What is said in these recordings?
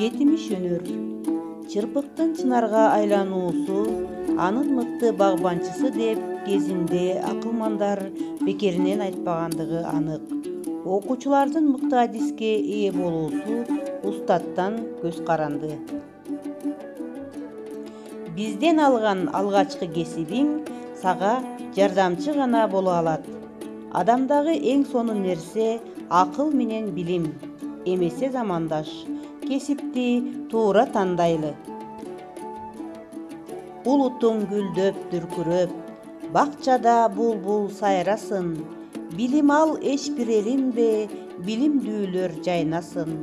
жетимиш өнөр. Чырпыктын чынарга айлануусу анын мыкты багбанчысы деп кезинде акылмандар бекеринен айтпагандыгы анык. Окуучулардын мыкты адиске ээ болуусу устаттан көз каранды. Бизден алган алгачкы кесибиң сага жардамчы гана боло алат. Адамдагы эң сонун нерсе акыл менен билим. Эмесе замандаш, кесипти туура тандайлы. Улутуң гүлдөп дүркүрөп, бакчада булбул сайрасын. Билим ал эч бир элинбе, билимдүүлөр жайнасын.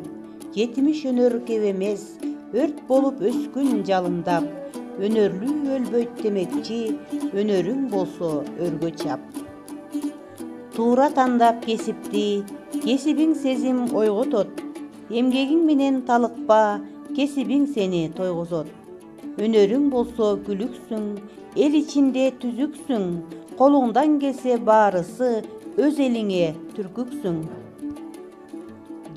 Жетимиш өнөр кеп эмес, өрт болуп өскүн жалындап. Өнөрлүү өлбөйт демекчи, өнөрүң болсо өргө чап. Туура тандап кесипти, кесибиң сезим ойготот. Эмгегиң менен талыкпа, кесибиң сени тойгозот. Өнөрүң болсо күлүксүң, эл ичинде түзүксүң. Колуңдан келсе баарысы, өз элиңе түркүксүң.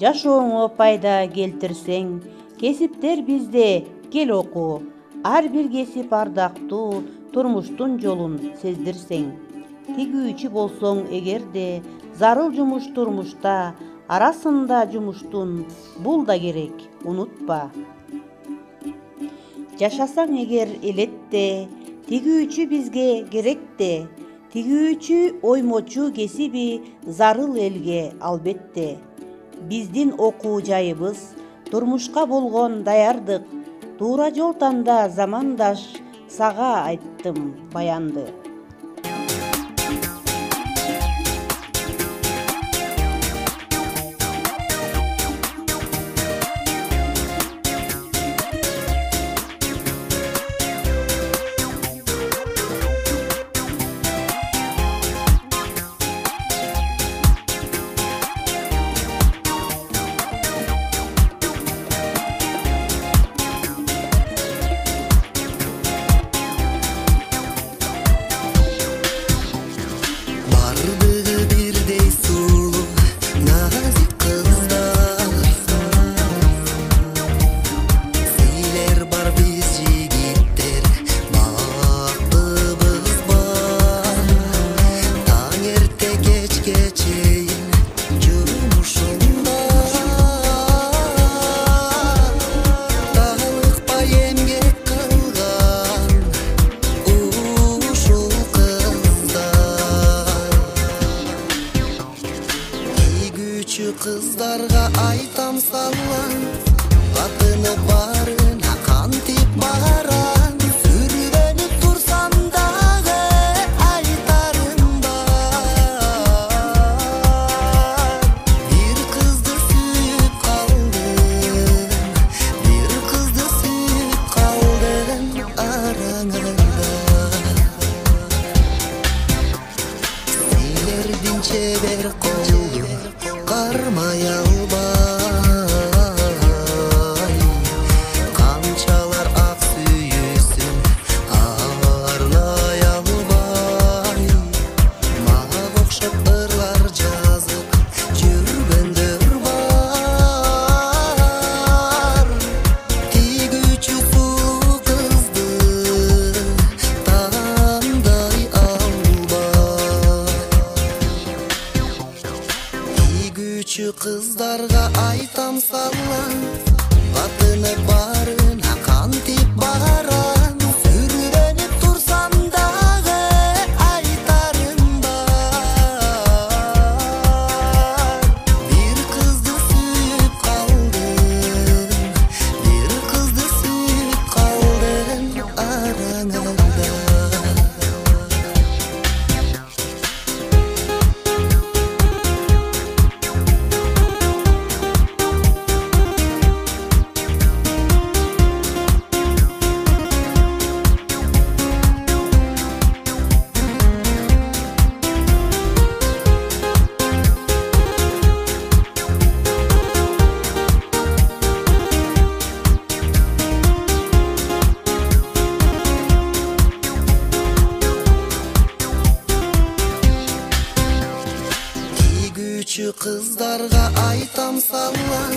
Жашооңо пайда келтирсең, кесиптер бизде кел оку. Ар бир кесип ардактуу, турмуштун жолун сездирсең. Тигүүчү болсоң эгерде, зарыл жумуш турмушта, арасында жумуштун, бул да керек, унутпа. Жашасаң эгер элетте, тигүүчү бизге керекте. Тигүүчү оймочу кесиби зарыл элге албетте. Биздин окуу жайыбыз, турмушка болгон даярдык. Туура жол танда замандаш, сага айттым баянды. Kızlarga aytam sallan, batını barına kantip baran. Sürüvenip tursam dağı aytarım var. Bir kızdı suyup kaldım, bir kızdı suyup kaldım aranganda. Silerdin çever kolum, karmay albay. Kamçalar ak süyüsün, ağırlay albay. Mağa okşap ırlar жазып, жүргөндөр бар. Тигүүчү сулуу кызды тандай албай. Тигүүчү kızlarga aytam sallan, batыны барына кантип баран. Sürüvenip tursam dağı aytarım var. Bir kızdı suyup kaldım, bir kızdı suyup kaldım aranganda. Kızlarga aytam sallan,